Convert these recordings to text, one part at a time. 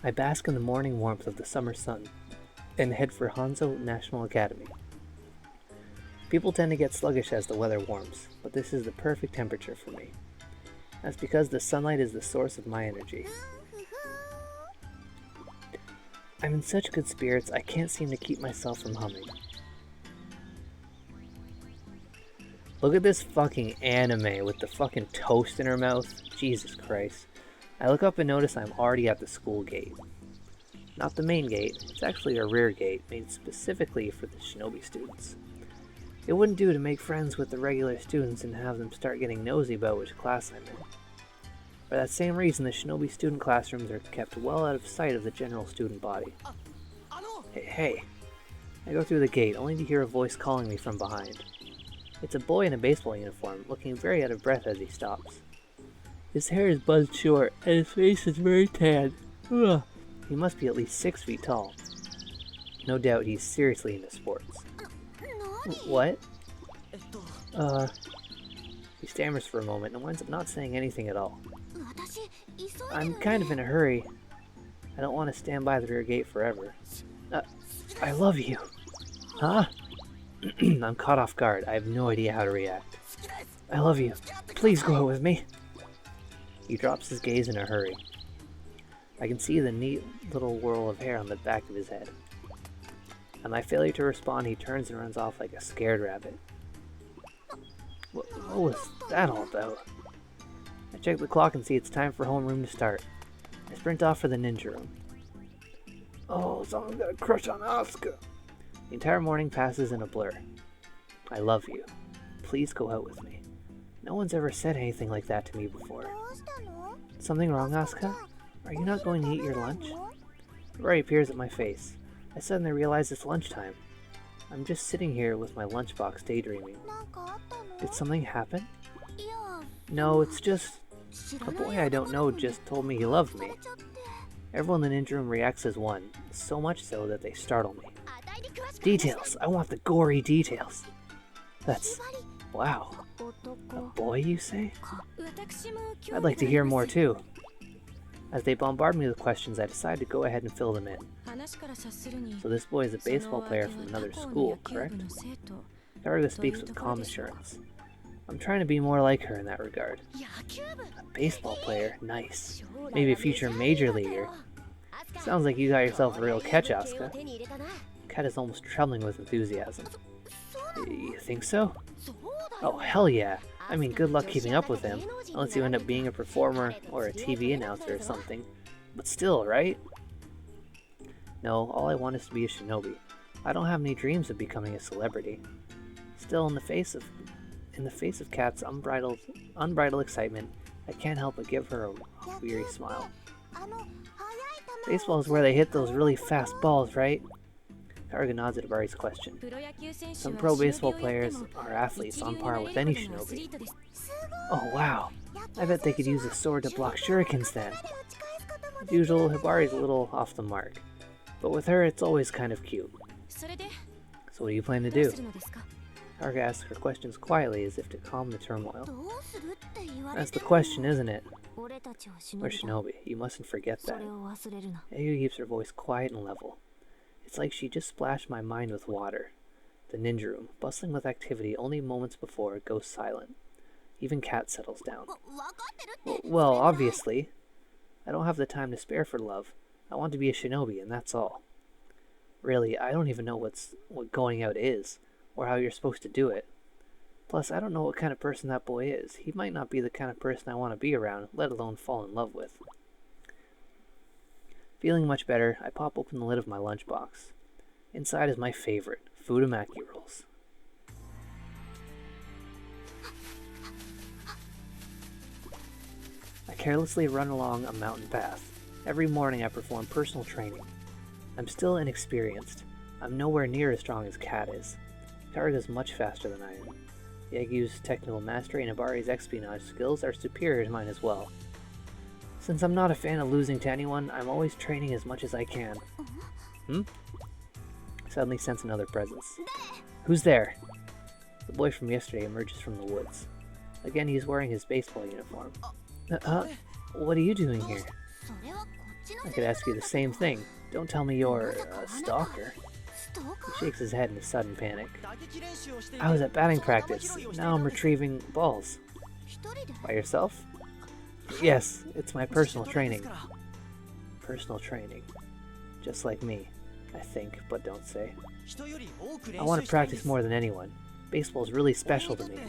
I bask in the morning warmth of the summer sun and head for Hanzo National Academy. People tend to get sluggish as the weather warms, but this is the perfect temperature for me. That's because the sunlight is the source of my energy. I'm in such good spirits, I can't seem to keep myself from humming. Look at this fucking anime with the fucking toast in her mouth. Jesus Christ. I look up and notice I'm already at the school gate. Not the main gate, it's actually a rear gate made specifically for the shinobi students. It wouldn't do to make friends with the regular students and have them start getting nosy about which class I'm in. For that same reason, the shinobi student classrooms are kept well out of sight of the general student body. Hey. I go through the gate, only to hear a voice calling me from behind. It's a boy in a baseball uniform, looking very out of breath as he stops. His hair is buzzed short, and his face is very tan. Ugh. He must be at least 6 feet tall. No doubt he's seriously into sports. What? He stammers for a moment and winds up not saying anything at all. I'm kind of in a hurry. I don't want to stand by the rear gate forever. I love you. Huh? I'm caught off guard. I have no idea how to react. I love you. Please go out with me. He drops his gaze in a hurry. I can see the neat little whirl of hair on the back of his head. At my failure to respond, he turns and runs off like a scared rabbit. What was that all about? I check the clock and see it's time for homeroom to start. I sprint off for the ninja room. Oh, someone's got a crush on Asuka. The entire morning passes in a blur. I love you. Please go out with me. No one's ever said anything like that to me before. Something wrong, Asuka? Are you not going to eat your lunch? Worry appears at my face. I suddenly realize it's lunchtime. I'm just sitting here with my lunchbox daydreaming. Did something happen? No, it's just... a boy I don't know just told me he loved me. Everyone in the ninja room reacts as one, so much so that they startle me. Details! I want the gory details! That's... wow. A boy, you say? I'd like to hear more too. As they bombard me with questions, I decide to go ahead and fill them in. So this boy is a baseball player from another school, correct? Kagura speaks with calm assurance. I'm trying to be more like her in that regard. A baseball player? Nice. Maybe a future major leaguer. Sounds like you got yourself a real catch, Asuka. Kat is almost trembling with enthusiasm. You think so? Oh, hell yeah. I mean, good luck keeping up with him, unless you end up being a performer or a TV announcer or something. But still, right? No, all I want is to be a shinobi. I don't have any dreams of becoming a celebrity. Still, in the face of Kat's unbridled excitement, I can't help but give her a weary smile. Baseball is where they hit those really fast balls, right? Kagura nods at Abari's question. Some pro baseball players are athletes on par with any shinobi. Oh wow, I bet they could use a sword to block shurikens then. As usual, Hibari's a little off the mark, but with her it's always kind of cute. So what do you plan to do? Kagura asks her questions quietly as if to calm the turmoil. That's the question, isn't it? We're shinobi, you mustn't forget that. Ayu keeps her voice quiet and level. It's like she just splashed my mind with water. The ninja room, bustling with activity only moments before, goes silent. Even Kat settles down. Well, obviously. I don't have the time to spare for love. I want to be a shinobi, and that's all. Really, I don't even know what going out is, or how you're supposed to do it. Plus, I don't know what kind of person that boy is. He might not be the kind of person I want to be around, let alone fall in love with. Feeling much better, I pop open the lid of my lunchbox. Inside is my favorite, Fudumaki rolls. I carelessly run along a mountain path. Every morning I perform personal training. I'm still inexperienced. I'm nowhere near as strong as Kat is. Kagura is much faster than I am. Yagyu's technical mastery and Abari's espionage skills are superior to mine as well. Since I'm not a fan of losing to anyone, I'm always training as much as I can. I suddenly sense another presence. Who's there? The boy from yesterday emerges from the woods. Again, he's wearing his baseball uniform. What are you doing here? I could ask you the same thing. Don't tell me you're a stalker. He shakes his head in a sudden panic. I was at batting practice. Now I'm retrieving balls. By yourself? Yes, it's my personal training. Personal training. Just like me, I think, but don't say. I want to practice more than anyone. Baseball's really special to me.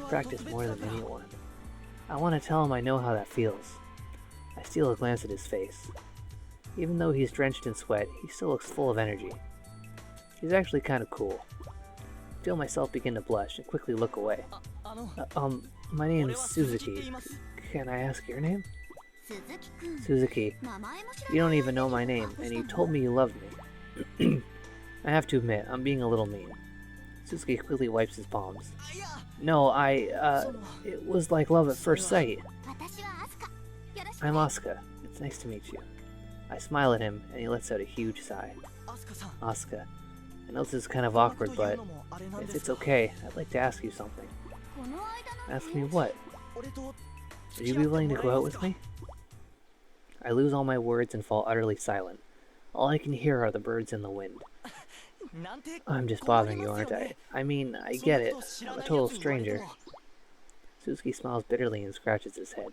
Practice more than anyone. I want to tell him I know how that feels. I steal a glance at his face. Even though he's drenched in sweat, he still looks full of energy. He's actually kind of cool. I feel myself begin to blush and quickly look away. My name is Suzuki. Can I ask your name? Suzuki. You don't even know my name, and you told me you loved me. I have to admit, I'm being a little mean. Suzuki quickly wipes his palms. No, it was like love at first sight. I'm Asuka. It's nice to meet you. I smile at him, and he lets out a huge sigh. Asuka. I know this is kind of awkward, but if it's okay, I'd like to ask you something. Ask me what? Would you be willing to go out with me? I lose all my words and fall utterly silent. All I can hear are the birds in the wind. I'm just bothering you, aren't I? I mean, I get it. I'm a total stranger. Suzuki smiles bitterly and scratches his head.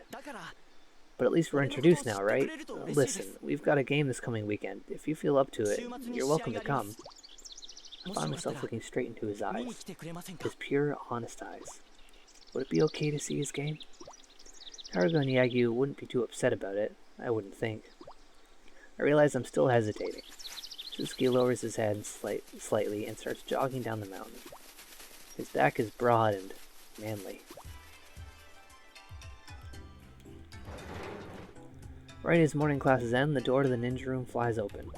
But at least we're introduced now, right? Listen, we've got a game this coming weekend. If you feel up to it, you're welcome to come. I find myself looking straight into his eyes. His pure, honest eyes. Would it be okay to see his game? Haruka and Yagyu wouldn't be too upset about it, I wouldn't think. I realize I'm still hesitating. Suzuki lowers his head slightly and starts jogging down the mountain. His back is broad and manly. Right as morning classes end, the door to the ninja room flies open.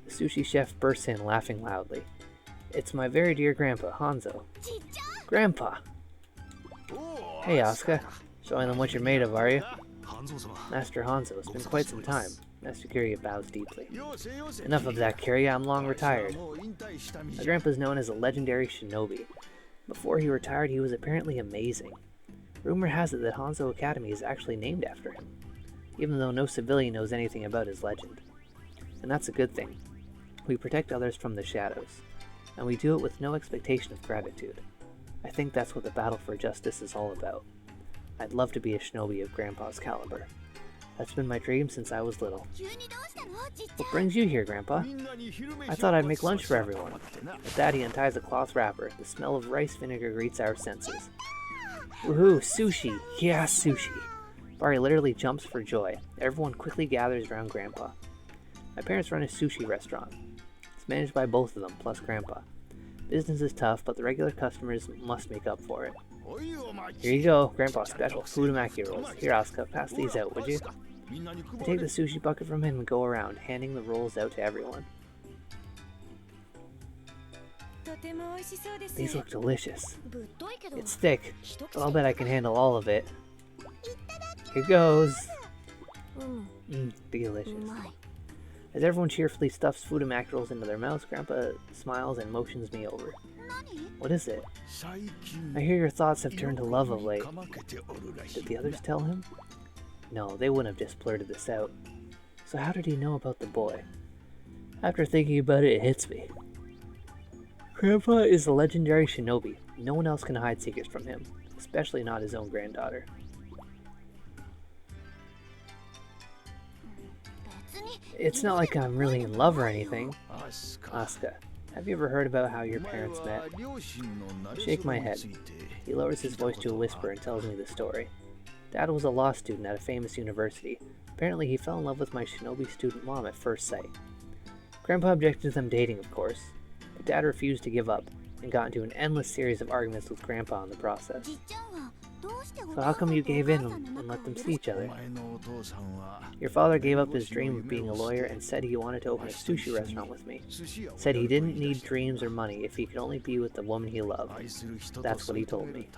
The sushi chef bursts in, laughing loudly. It's my very dear grandpa, Hanzo. Grandpa! Hey, Asuka. Showing them what you're made of, are you? Master Hanzo, it's been quite some time. Master Kiryu bows deeply. Enough of that, Kiryu. I'm long retired. My grandpa's known as a legendary shinobi. Before he retired, he was apparently amazing. Rumor has it that Hanzo Academy is actually named after him, even though no civilian knows anything about his legend. And that's a good thing. We protect others from the shadows, and we do it with no expectation of gratitude. I think that's what the battle for justice is all about. I'd love to be a shinobi of Grandpa's caliber. That's been my dream since I was little. What brings you here, Grandpa? I thought I'd make lunch for everyone. As Daddy unties a cloth wrapper, the smell of rice vinegar greets our senses. Woohoo, sushi! Yeah, sushi! Bari literally jumps for joy. Everyone quickly gathers around Grandpa. My parents run a sushi restaurant. It's managed by both of them, plus Grandpa. Business is tough, but the regular customers must make up for it. Here you go, Grandpa's special Fudumaki rolls. Here, Asuka, pass these out, would you? I take the sushi bucket from him and go around, handing the rolls out to everyone. These look delicious. It's thick, but I'll bet I can handle all of it. Here goes! Delicious. As everyone cheerfully stuffs Fudumaki rolls into their mouths, Grandpa smiles and motions me over. What is it? I hear your thoughts have turned to love of late. Did the others tell him? No, they wouldn't have just blurted this out. So how did he know about the boy? After thinking about it, it hits me. Grandpa is a legendary shinobi. No one else can hide secrets from him, especially not his own granddaughter. It's not like I'm really in love or anything. Asuka, have you ever heard about how your parents met? I shake my head. He lowers his voice to a whisper and tells me the story. Dad was a law student at a famous university. Apparently he fell in love with my shinobi student mom at first sight. Grandpa objected to them dating, of course, but Dad refused to give up and got into an endless series of arguments with Grandpa in the process. So how come you gave in and let them see each other? Your father gave up his dream of being a lawyer and said he wanted to open a sushi restaurant with me. Said he didn't need dreams or money if he could only be with the woman he loved. That's what he told me.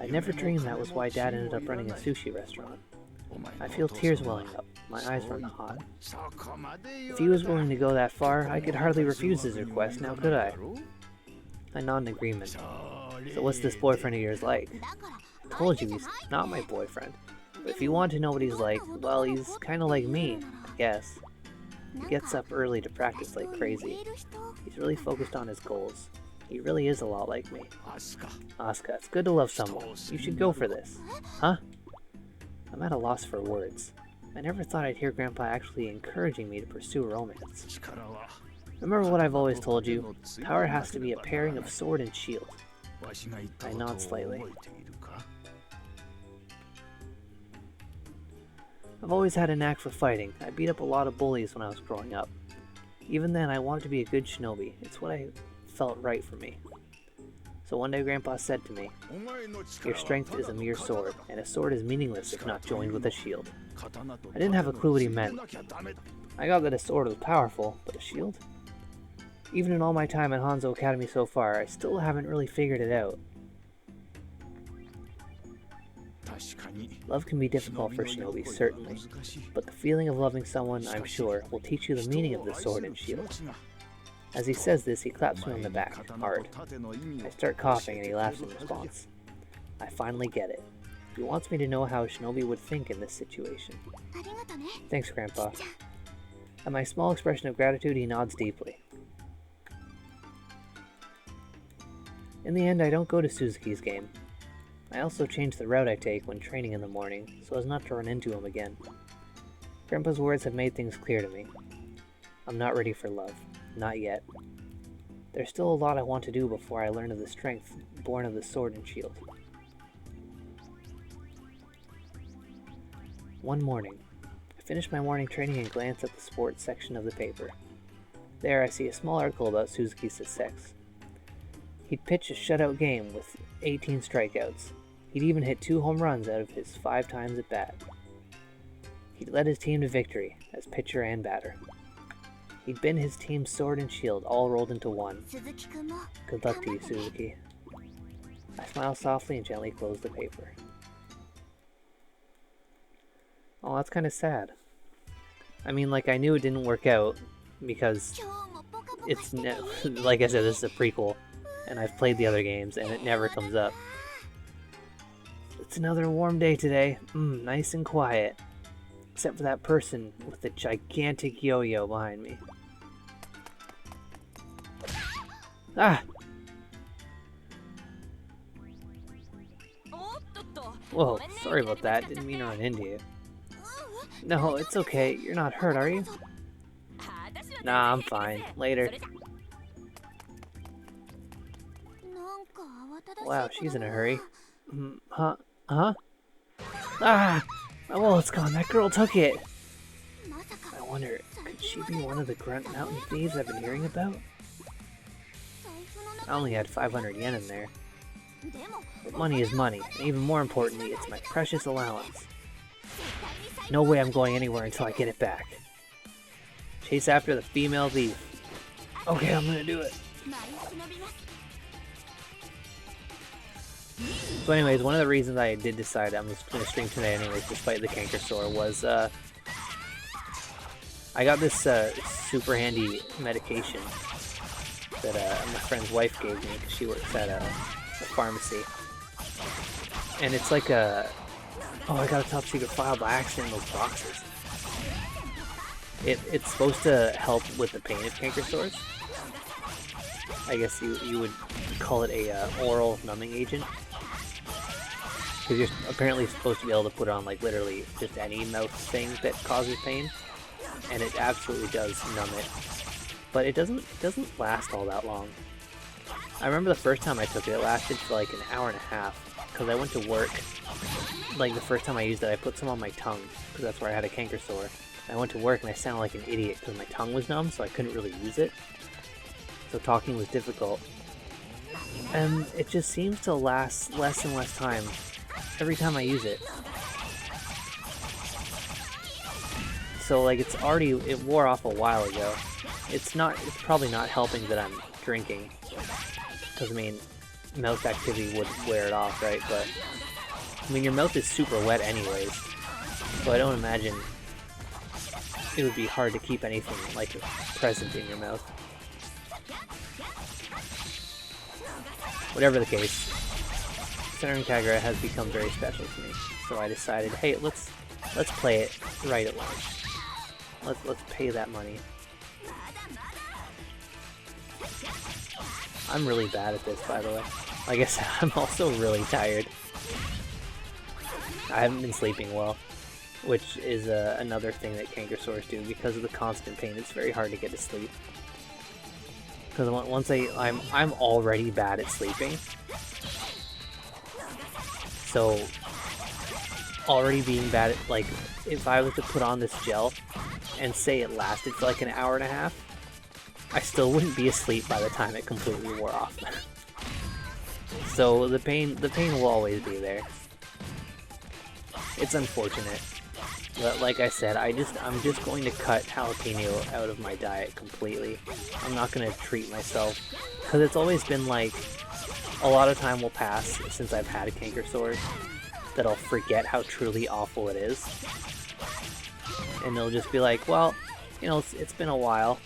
I never dreamed that was why Dad ended up running a sushi restaurant. I feel tears welling up. My eyes run hot. If he was willing to go that far, I could hardly refuse his request, now could I? I nod in agreement. So what's this boyfriend of yours like? told you he's not my boyfriend. But if you want to know what he's like, well, he's kind of like me, I guess. He gets up early to practice like crazy. He's really focused on his goals. He really is a lot like me. Asuka, it's good to love someone. You should go for this. Huh? I'm at a loss for words. I never thought I'd hear Grandpa actually encouraging me to pursue romance. Remember what I've always told you? Power has to be a pairing of sword and shield. I nod slightly. I've always had a knack for fighting. I beat up a lot of bullies when I was growing up. Even then, I wanted to be a good shinobi. It's what I felt right for me. So one day Grandpa said to me, "Your strength is a mere sword, and a sword is meaningless if not joined with a shield." I didn't have a clue what he meant. I got that a sword was powerful, but a shield? Even in all my time at Hanzo Academy so far, I still haven't really figured it out. Love can be difficult for shinobi, certainly, but the feeling of loving someone, I'm sure, will teach you the meaning of the sword and shield. As he says this, he claps me on the back, hard. I start coughing and he laughs in response. I finally get it. He wants me to know how a shinobi would think in this situation. Thanks, Grandpa. At my small expression of gratitude, he nods deeply. In the end, I don't go to Suzuki's game. I also change the route I take when training in the morning, so as not to run into him again. Grandpa's words have made things clear to me. I'm not ready for love. Not yet. There's still a lot I want to do before I learn of the strength born of the sword and shield. One morning, I finish my morning training and glance at the sports section of the paper. There I see a small article about Suzuki's success. He'd pitched a shutout game with 18 strikeouts. He'd even hit 2 home runs out of his 5 times at bat. He'd led his team to victory, as pitcher and batter. He'd been his team's sword and shield, all rolled into one. Good luck to you, Suzuki. I smile softly and gently close the paper. Oh, that's kind of sad. I mean, like, I knew it didn't work out, because it's, like I said, this is a prequel, and I've played the other games, and it never comes up. It's another warm day today. Nice and quiet. Except for that person with the gigantic yo-yo behind me. Ah! Whoa, sorry about that. Didn't mean to run into you. No, it's okay. You're not hurt, are you? Nah, I'm fine. Later. Wow, she's in a hurry. Huh? Ah! My wallet's gone. That girl took it. I wonder, could she be one of the Grunt Mountain thieves I've been hearing about? I only had 500 yen in there. But money is money, and even more importantly, it's my precious allowance. No way I'm going anywhere until I get it back. Chase after the female thief. Okay, I'm gonna do it. So anyways, one of the reasons I did decide I was going to stream today anyways, despite the canker sore, was I got this super handy medication that my friend's wife gave me because she works at a pharmacy. And it's like a... Oh, I got a top secret file by accident in those boxes. It's supposed to help with the pain of canker sores. I guess you would call it a oral numbing agent. Because you're apparently supposed to be able to put it on like literally just any mouth thing that causes pain. And it absolutely does numb it. But it doesn't last all that long. I remember the first time I took it, it lasted for like an hour and a half. Because I went to work, like the first time I used it, I put some on my tongue. Because that's where I had a canker sore. I went to work and I sounded like an idiot because my tongue was numb, so I couldn't really use it. So talking was difficult. And it just seems to last less and less time every time I use it. So like it wore off a while ago. It's probably not helping that I'm drinking. Because I mean, mouth activity would wear it off, right? But I mean, your mouth is super wet anyways. So I don't imagine it would be hard to keep anything like present in your mouth. Whatever the case, Senran Kagura has become very special to me. So I decided, hey, let's play it right at launch. Let's pay that money. I'm really bad at this, by the way. Like I said, I'm also really tired. I haven't been sleeping well, which is another thing that cankersaurs do. Because of the constant pain, it's very hard to get to sleep. Because once I'm already bad at sleeping, so already being bad at, like, if I was to put on this gel and say it lasted for like an hour and a half, I still wouldn't be asleep by the time it completely wore off. So the pain will always be there. It's unfortunate, but like I said, I'm just going to cut jalapeno out of my diet completely. I'm not going to treat myself, because it's always been like, a lot of time will pass since I've had a cankersaur that I'll forget how truly awful it is. And they'll just be like, well, you know, it's been a while.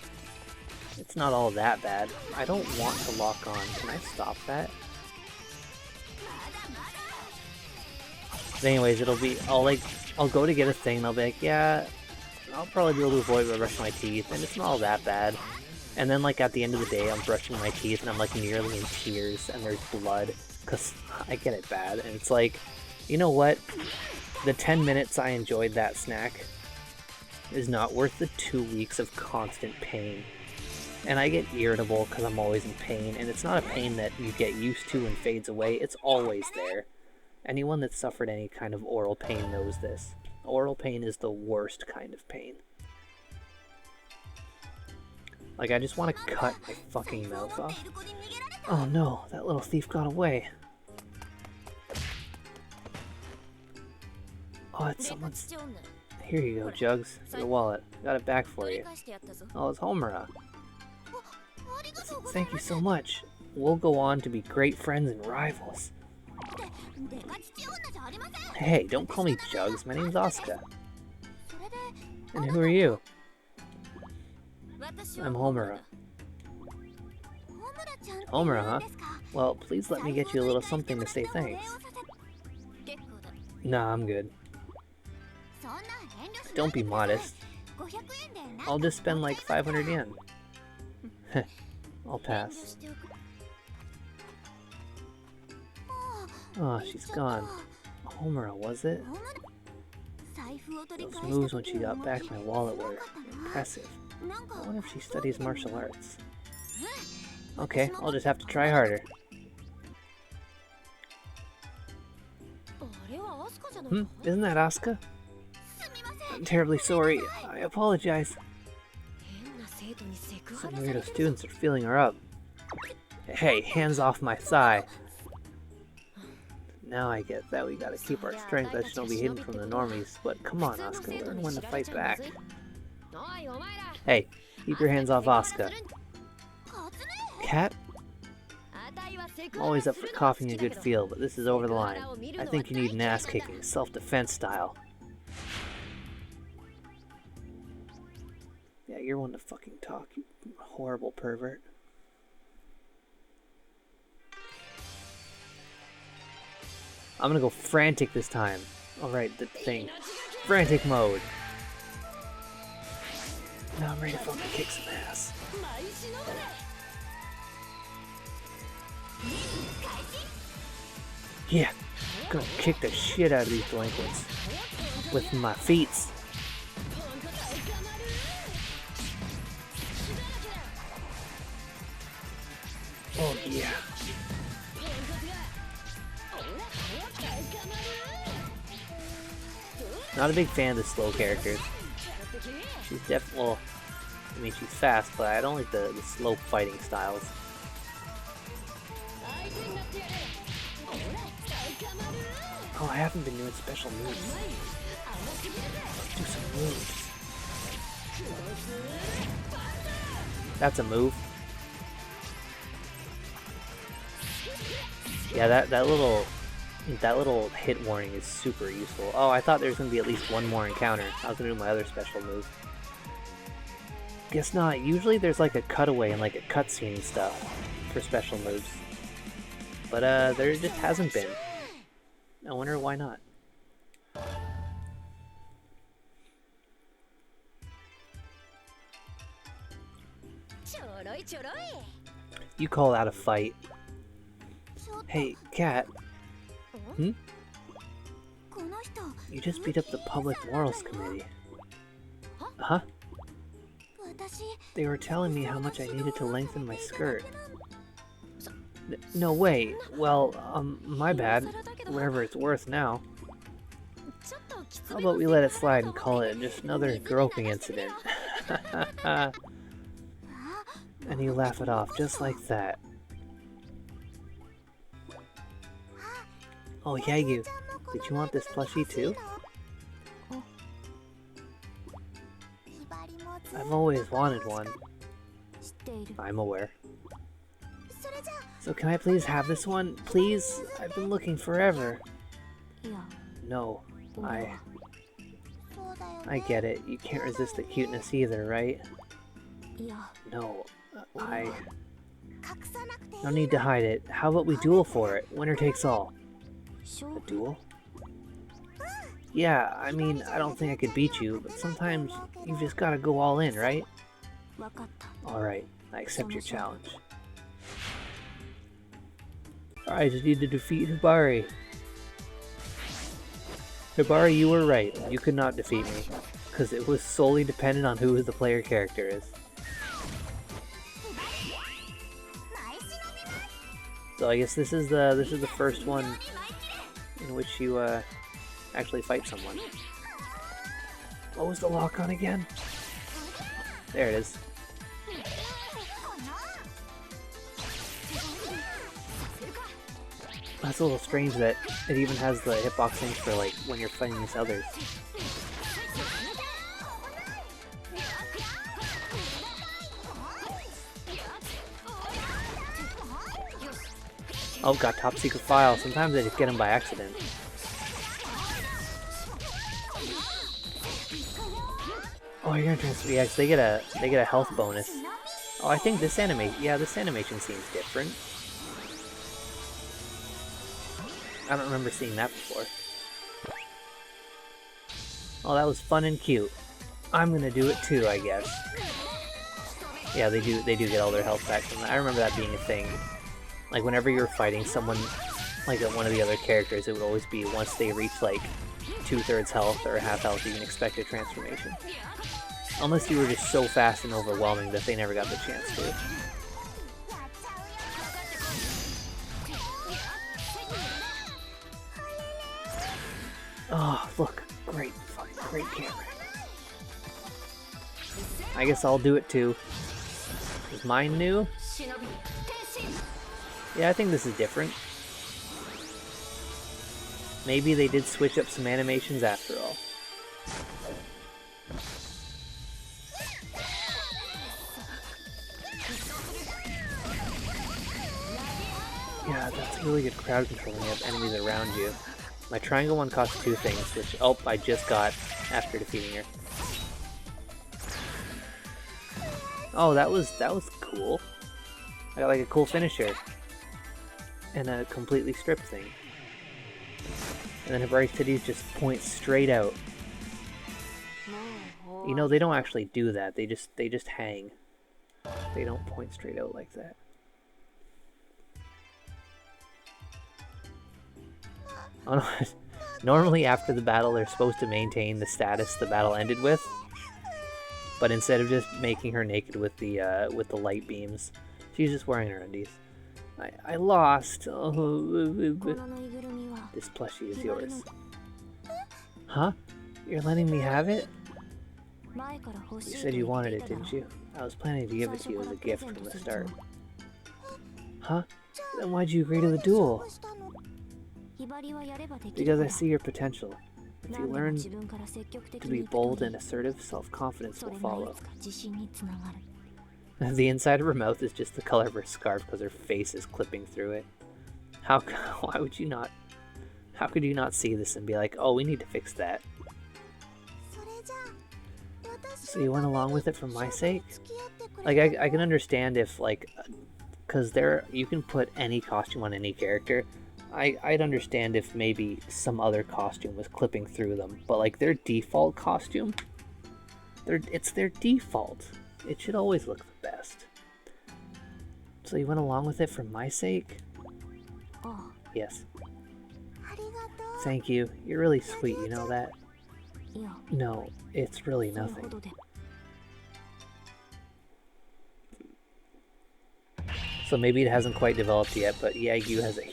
It's not all that bad. I don't want to lock on. Can I stop that? But anyways, it'll be, I'll go to get a thing and I'll be like, yeah, I'll probably be able to avoid by brushing my teeth, and it's not all that bad. And then like at the end of the day, I'm brushing my teeth and I'm like nearly in tears and there's blood because I get it bad. And it's like, you know what? The 10 minutes I enjoyed that snack is not worth the 2 weeks of constant pain. And I get irritable because I'm always in pain, and it's not a pain that you get used to and fades away, it's always there. Anyone that's suffered any kind of oral pain knows this. Oral pain is the worst kind of pain. Like, I just want to cut my fucking mouth off. Oh no, that little thief got away. Oh, it's someone's... Here you go, Jugs. Your wallet. Got it back for you. Oh, it's Homura. Thank you so much. We'll go on to be great friends and rivals. Hey, don't call me Jugs. My name's Asuka. And who are you? I'm Homura. Homura, huh? Well, please let me get you a little something to say thanks. Nah, I'm good. Don't be modest. I'll just spend like 500 yen. I'll pass. Oh, she's gone. Homura, was it? Those moves when she got back my wallet were impressive. I wonder if she studies martial arts. Okay, I'll just have to try harder. Isn't that Asuka? I'm terribly sorry. I apologize. Some weirdo students are feeling her up. Hey, hands off my thigh. Now I get that we gotta keep our strength that shall be hidden from the normies, but come on, Asuka, learn when to fight back. Hey, keep your hands off Asuka. Cat? I'm always up for coughing a good feel, but this is over the line. I think you need an ass-kicking, self-defense style. Yeah, you're one to fucking talk, you horrible pervert. I'm gonna go frantic this time. Alright, the thing. Frantic mode. Now I'm ready to fucking kick some ass. Yeah, I'm gonna kick the shit out of these delinquents. With my feet. Oh yeah. Not a big fan of the slow characters. She's definitely, well, I mean she's fast, but I don't like the slow fighting styles. Oh, I haven't been doing special moves. Let's do some moves. That's a move. Yeah, that little hit warning is super useful. Oh, I thought there was gonna be at least one more encounter. I was gonna do my other special move. Guess not. Usually there's like a cutaway and like a cutscene and stuff for special moves. But there just hasn't been. I wonder why not. You call that a fight? Hey, Cat. Hmm? You just beat up the Public Morals Committee. Huh? They were telling me how much I needed to lengthen my skirt. No way. Well, my bad. Whatever it's worth now. How about we let it slide and call it just another groping incident? And you laugh it off just like that. Oh, Yagu, did you want this plushie too? I've always wanted one. I'm aware. So can I please have this one? Please? I've been looking forever. No, I get it. You can't resist the cuteness either, right? No, no need to hide it. How about we duel for it? Winner takes all. A duel? Yeah, I mean, I don't think I could beat you, but sometimes you've just gotta go all in, right? Alright, I accept your challenge. I just need to defeat Hibari. Hibari, you were right. You could not defeat me, because it was solely dependent on who the player character is. So I guess this is the first one in which you actually fight someone. What was the lock on again? There it is. That's a little strange that it even has the hitboxing for like when you're fighting these others. Oh, got top secret file. Sometimes I just get them by accident. Oh, you're gonna transfer. Yeah, 'cause they get a health bonus. Oh, I think this animation seems different. I don't remember seeing that before. Oh, that was fun and cute. I'm gonna do it too, I guess. Yeah, they do get all their health back from that. I remember that being a thing. Like whenever you were fighting someone, like one of the other characters, it would always be once they reach like 2/3 health or half health, you can expect a transformation. Unless you were just so fast and overwhelming that they never got the chance to. Oh, look. Great, fucking great camera. I guess I'll do it too. Is mine new? Yeah, I think this is different. Maybe they did switch up some animations after all. Yeah, that's really good crowd control when you have enemies around you. My triangle one costs 2 things, which, oh, I just got after defeating her. Oh, that was cool. I got like a cool finisher. And a completely stripped thing. And then Hibari's titties just point straight out. You know, they don't actually do that. They just hang. They don't point straight out like that. Oh, no. Normally after the battle they're supposed to maintain the status the battle ended with, but instead of just making her naked with the light beams, she's just wearing her undies. I lost. Oh, this plushie is yours. Huh? You're letting me have it? You said you wanted it, didn't you? I was planning to give it to you as a gift from the start. Huh? Then why'd you agree to the duel? Because I see your potential. If you learn to be bold and assertive, self-confidence will follow. The inside of her mouth is just the color of her scarf because her face is clipping through it. Why would you not? How could you not see this and be like, oh, we need to fix that? So you went along with it for my sake? Like, I can understand if, like, because you can put any costume on any character, I'd understand if maybe some other costume was clipping through them, but like their default costume, it's their default. It should always look the best. So you went along with it for my sake? Yes. Thank you. You're really sweet, you know that? No, it's really nothing. So maybe it hasn't quite developed yet, but Yagyu has a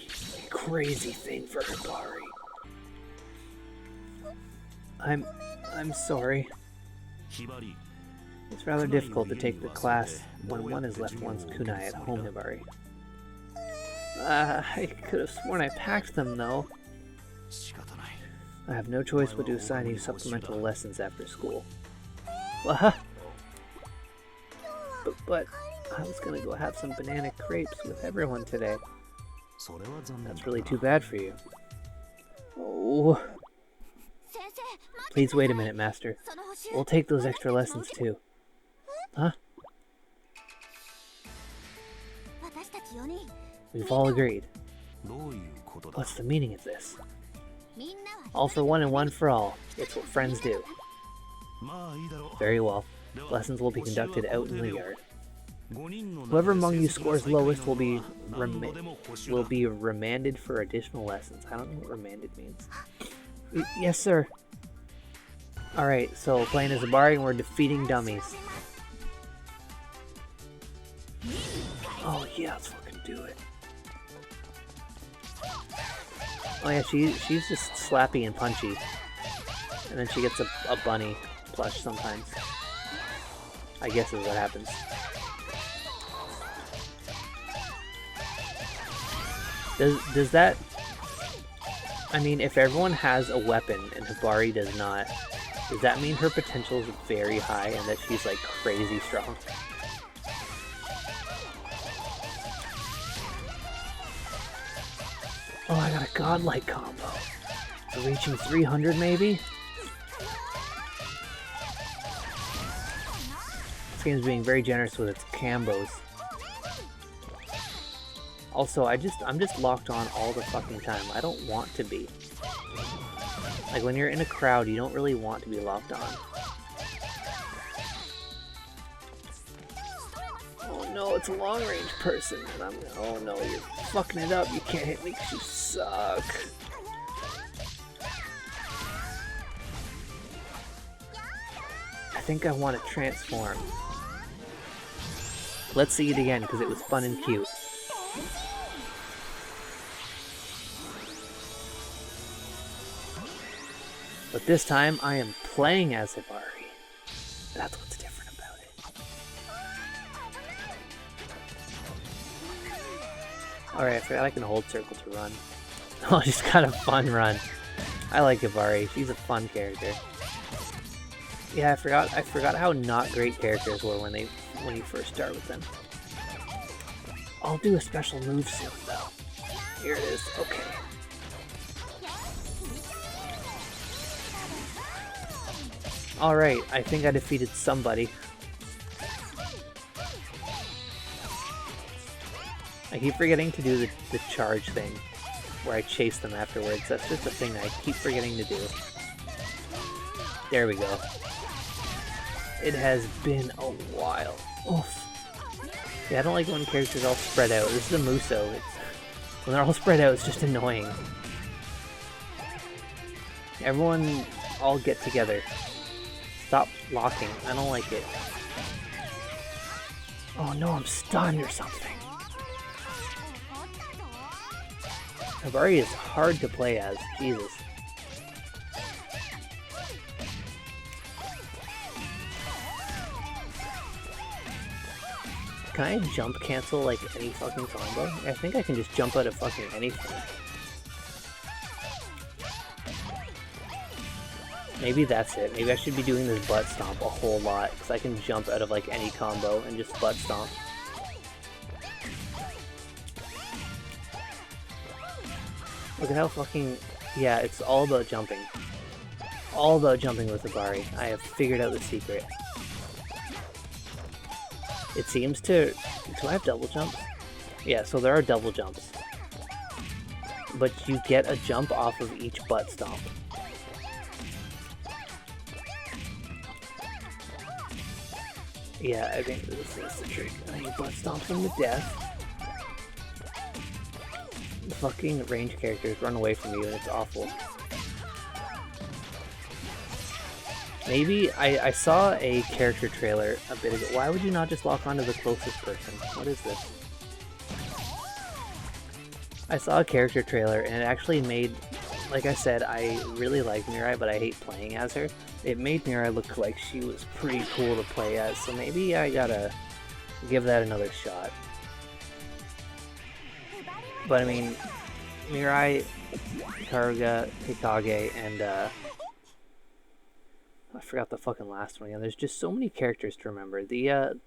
crazy thing for Hibari. I'm sorry. It's rather difficult to take the class when one has left one's kunai at home, Hibari. I could have sworn I packed them, though. I have no choice but to assign you supplemental lessons after school. But I was gonna go have some banana crepes with everyone today. That's really too bad for you. Oh. Please wait a minute, Master. We'll take those extra lessons too. Huh? We've all agreed. What's the meaning of this? All for one and one for all. It's what friends do. Very well. Lessons will be conducted out in the yard. Whoever among you scores lowest will be remanded for additional lessons. I don't know what remanded means. Yes, sir. Alright, so playing as Hibari and we're defeating dummies. Oh yeah, let's fucking do it. Oh yeah, she's just slappy and punchy. And then she gets a bunny plush sometimes. I guess is what happens. Does that... I mean, if everyone has a weapon and Hibari does not, does that mean her potential is very high and that she's like crazy strong? Oh, I got a godlike combo. So reaching 300 maybe? This game's being very generous with its combos. Also, I'm just locked on all the fucking time. I don't want to be. Like, when you're in a crowd, you don't really want to be locked on. Oh no, it's a long-range person, and oh no, you're fucking it up. You can't hit me because you suck. I think I want to transform. Let's see it again, because it was fun and cute. But this time, I am playing as Hibari. That's what's different about it. Alright, I forgot I can hold circle to run. Oh, she's got a fun run. I like Hibari. She's a fun character. Yeah, I forgot how not great characters were when you first start with them. I'll do a special move soon, though. Here it is. Okay. Alright, I think I defeated somebody. I keep forgetting to do the charge thing, where I chase them afterwards. That's just a thing I keep forgetting to do. There we go. It has been a while. Oof. Yeah, I don't like when characters all spread out. This is a Muso. When they're all spread out, it's just annoying. Everyone all get together. Stop locking. I don't like it. Oh no, I'm stunned or something. Hibari is hard to play as. Jesus. Can I jump cancel like any fucking combo? I think I can just jump out of fucking anything. Maybe that's it. Maybe I should be doing this butt stomp a whole lot, because I can jump out of like any combo and just butt stomp. Look at how fucking... Yeah, it's all about jumping. All about jumping with Hibari. I have figured out the secret. It seems to... Do I have double jumps? Yeah, so there are double jumps. but you get a jump off of each butt stomp. Yeah, I think this is the trick. You butt stomp them to death. The fucking range characters run away from you and it's awful. Maybe I saw a character trailer a bit ago. Why would you not just lock onto the closest person? What is this? I saw a character trailer and it actually made, like I said, I really like Mirai, but I hate playing as her. It made Mirai look like she was pretty cool to play as, so maybe I gotta give that another shot. But I mean, Mirai, Karuga, Hikage, and I forgot the fucking last one again. There's just so many characters to remember. The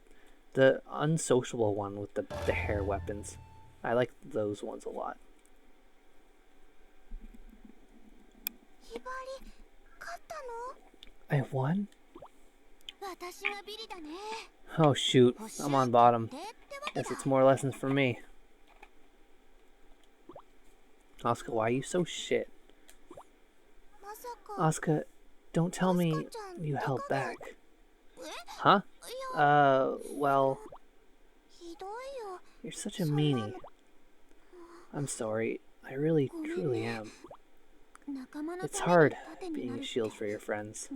unsociable one with the hair weapons. I like those ones a lot. I won? Oh shoot, I'm on bottom. Guess it's more lessons for me. Asuka, why are you so shit? Asuka, don't tell me you held back. Huh? Well... You're such a meanie. I'm sorry. I really, truly am. It's hard being a shield for your friends.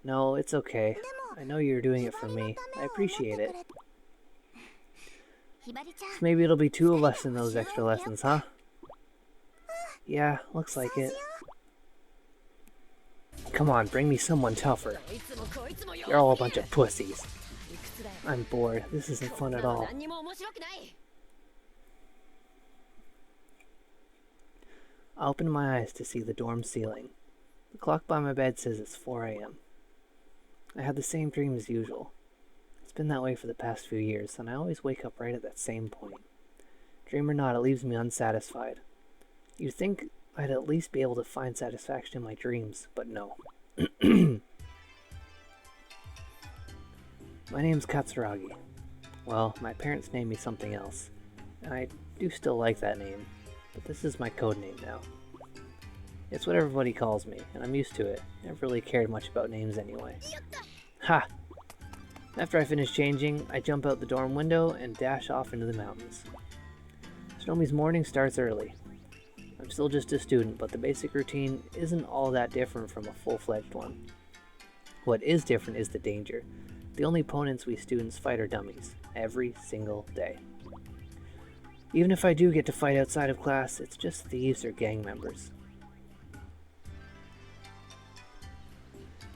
No, it's okay. I know you're doing it for me. I appreciate it. So maybe it'll be 2 of us in those extra lessons, huh? Yeah, looks like it. Come on, bring me someone tougher. You're all a bunch of pussies. I'm bored. This isn't fun at all. I opened my eyes to see the dorm ceiling. The clock by my bed says it's 4 a.m. I had the same dream as usual. It's been that way for the past few years, and I always wake up right at that same point. Dream or not, it leaves me unsatisfied. You'd think I'd at least be able to find satisfaction in my dreams, but no. My name's Katsuragi. Well, my parents named me something else, and I do still like that name, but this is my code name now. It's what everybody calls me, and I'm used to it. Never really cared much about names anyway. Ha! After I finish changing, I jump out the dorm window and dash off into the mountains. Snomi's morning starts early. I'm still just a student, but the basic routine isn't all that different from a full-fledged one. What is different is the danger. The only opponents we students fight are dummies, every single day. Even if I do get to fight outside of class, it's just thieves or gang members.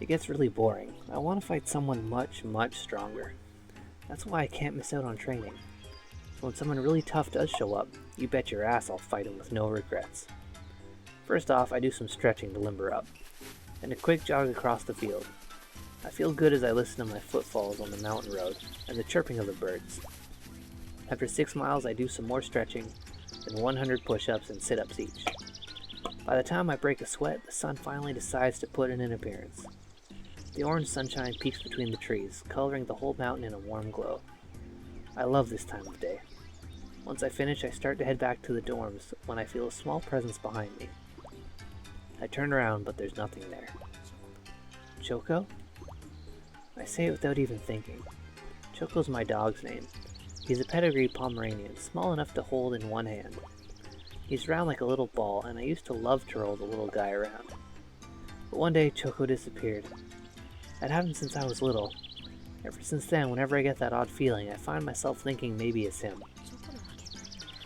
It gets really boring. I want to fight someone much, much stronger. That's why I can't miss out on training. So when someone really tough does show up, you bet your ass I'll fight him with no regrets. First off, I do some stretching to limber up, and a quick jog across the field. I feel good as I listen to my footfalls on the mountain road and the chirping of the birds. After 6 miles, I do some more stretching, then 100 push-ups and sit-ups each. By the time I break a sweat, the sun finally decides to put in an appearance. The orange sunshine peeks between the trees, coloring the whole mountain in a warm glow. I love this time of day. Once I finish, I start to head back to the dorms when I feel a small presence behind me. I turn around, but there's nothing there. Choco? I say it without even thinking. Choco's my dog's name. He's a pedigree Pomeranian, small enough to hold in one hand. He's round like a little ball, and I used to love to roll the little guy around. But one day, Choco disappeared. That happened since I was little. Ever since then, whenever I get that odd feeling, I find myself thinking maybe it's him.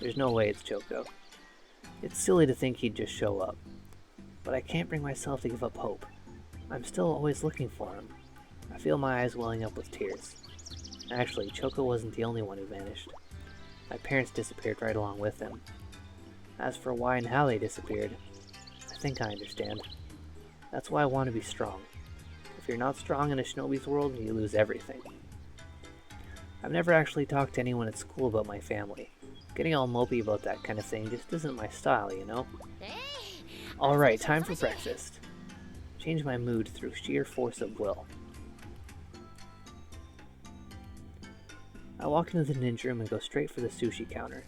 There's no way it's Choco. It's silly to think he'd just show up. But I can't bring myself to give up hope. I'm still always looking for him. I feel my eyes welling up with tears. Actually, Choco wasn't the only one who vanished. My parents disappeared right along with him. As for why and how they disappeared, I think I understand. That's why I want to be strong. If you're not strong in a shinobi's world, you lose everything. I've never actually talked to anyone at school about my family. Getting all mopey about that kind of thing just isn't my style, you know? Alright, time for breakfast. Change my mood through sheer force of will. I walk into the ninja room and go straight for the sushi counter.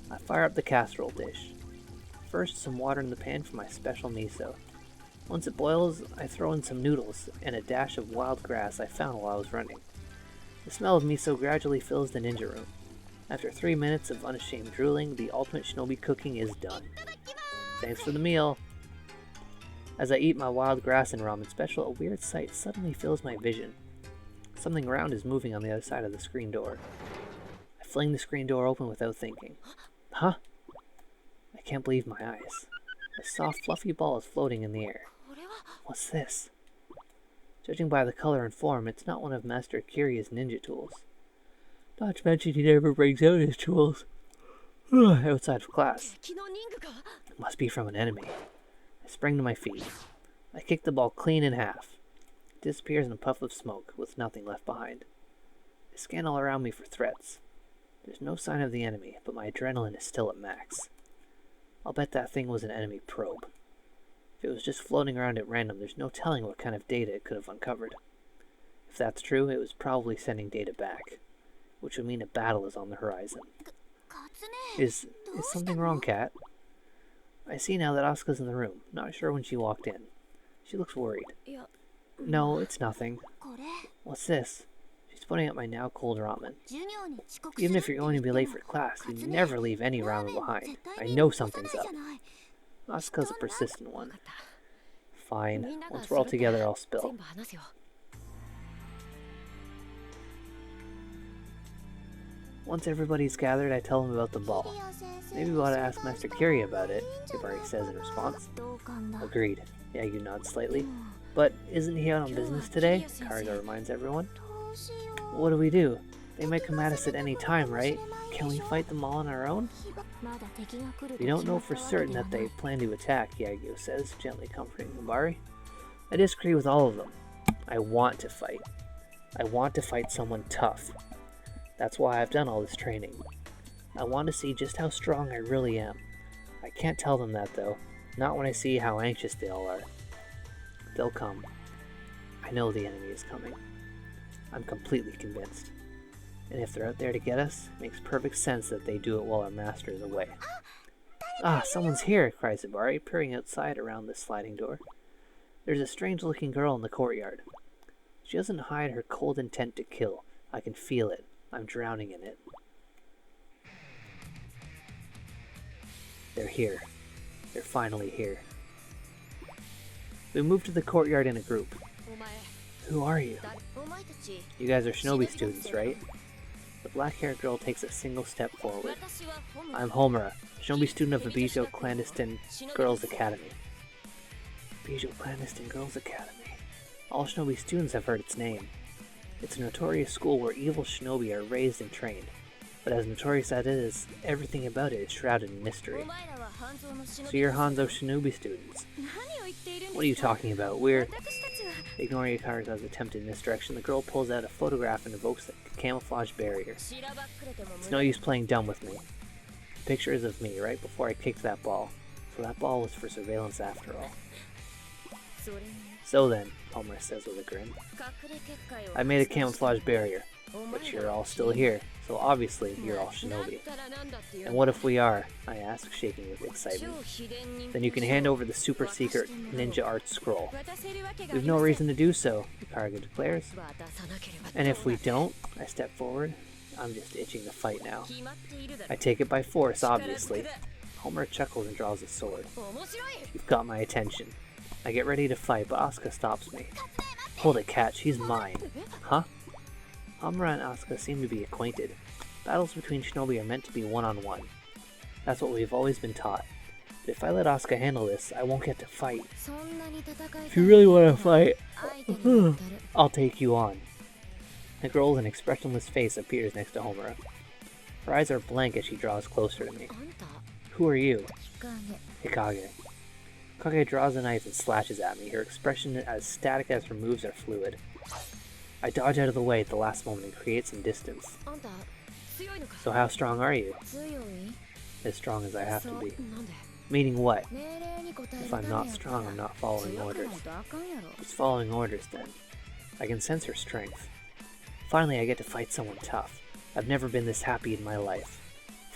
I fire up the casserole dish. First, some water in the pan for my special miso. Once it boils, I throw in some noodles and a dash of wild grass I found while I was running. The smell of miso gradually fills the ninja room. After 3 minutes of unashamed drooling, the ultimate shinobi cooking is done. Thanks for the meal! As I eat my wild grass and ramen special, a weird sight suddenly fills my vision. Something round is moving on the other side of the screen door. I fling the screen door open without thinking. Huh? I can't believe my eyes. A soft, fluffy ball is floating in the air. What's this? Judging by the color and form, it's not one of Master Kiria's ninja tools. Not to mention he never brings out his tools outside of class. It must be from an enemy. I spring to my feet. I kick the ball clean in half. It disappears in a puff of smoke, with nothing left behind. I scan all around me for threats. There's no sign of the enemy, but my adrenaline is still at max. I'll bet that thing was an enemy probe. If it was just floating around at random, there's no telling what kind of data it could have uncovered. If that's true, it was probably sending data back, which would mean a battle is on the horizon. Is something wrong, Kat? I see now that Asuka's in the room, not sure when she walked in. She looks worried. No, it's nothing. What's this? She's putting up my now cold ramen. Even if you're going to be late for class, you never leave any ramen behind. I know something's up. Asuka's a persistent one. Fine. Once we're all together, I'll spill. Once everybody's gathered, I tell them about the ball. Maybe we ought to ask Master Kiria about it, Hibari says in response. Agreed. Yagu nods slightly. But isn't he out on business today? Kariga reminds everyone. What do we do? They might come at us at any time, right? Can we fight them all on our own? We don't know for certain that they plan to attack, Yagu says, gently comforting Hibari. I disagree with all of them. I want to fight. I want to fight someone tough. That's why I've done all this training. I want to see just how strong I really am. I can't tell them that though, not when I see how anxious they all are. They'll come. I know the enemy is coming. I'm completely convinced. And if they're out there to get us, it makes perfect sense that they do it while our master is away. Ah, someone's here, cries Hibari, peering outside around this sliding door. There's a strange-looking girl in the courtyard. She doesn't hide her cold intent to kill. I can feel it. I'm drowning in it. They're here. They're finally here. We move to the courtyard in a group. Who are you? You guys are shinobi students, right? The black-haired girl takes a single step forward. I'm Homura, shinobi student of the Bijou Clandestine Girls Academy. Bijou Clandestine Girls Academy. All shinobi students have heard its name. It's a notorious school where evil shinobi are raised and trained. But as notorious as it is, everything about it is shrouded in mystery. So you're Hanzo shinobi students. What are you talking about? We're... Ignoring Akariga's attempted misdirection, the girl pulls out a photograph and evokes a camouflage barrier. It's no use playing dumb with me. The picture is of me right before I kicked that ball. So that ball was for surveillance after all. So then, Homura says with a grin, I made a camouflage barrier, but you're all still here, so obviously you're all shinobi. And what if we are? I ask, shaking with excitement. Then you can hand over the super secret ninja art scroll. We've no reason to do so, Kariga declares. And if we don't, I step forward. I'm just itching to fight now. I take it by force, obviously. Homura chuckles and draws a sword. You've got my attention. I get ready to fight, but Asuka stops me. Hold it, Kat, she's mine. Huh? Homura and Asuka seem to be acquainted. Battles between shinobi are meant to be one-on-one. That's what we've always been taught. But if I let Asuka handle this, I won't get to fight. If you really want to fight, I'll take you on. A girl with an expressionless face appears next to Homura. Her eyes are blank as she draws closer to me. Who are you? Hikage. Hikage draws a knife and slashes at me, her expression as static as her moves are fluid. I dodge out of the way at the last moment and create some distance. So how strong are you? As strong as I have to be. Meaning what? If I'm not strong, I'm not following orders. Who's following orders then? I can sense her strength. Finally, I get to fight someone tough. I've never been this happy in my life.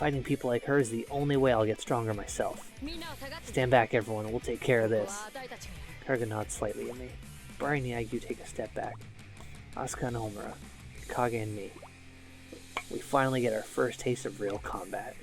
Fighting people like her is the only way I'll get stronger myself. Stand back, everyone. We'll take care of this. Kagura nods slightly at me. Bari and Yagu take a step back. Asuka and Homura, Kage and me. We finally get our first taste of real combat.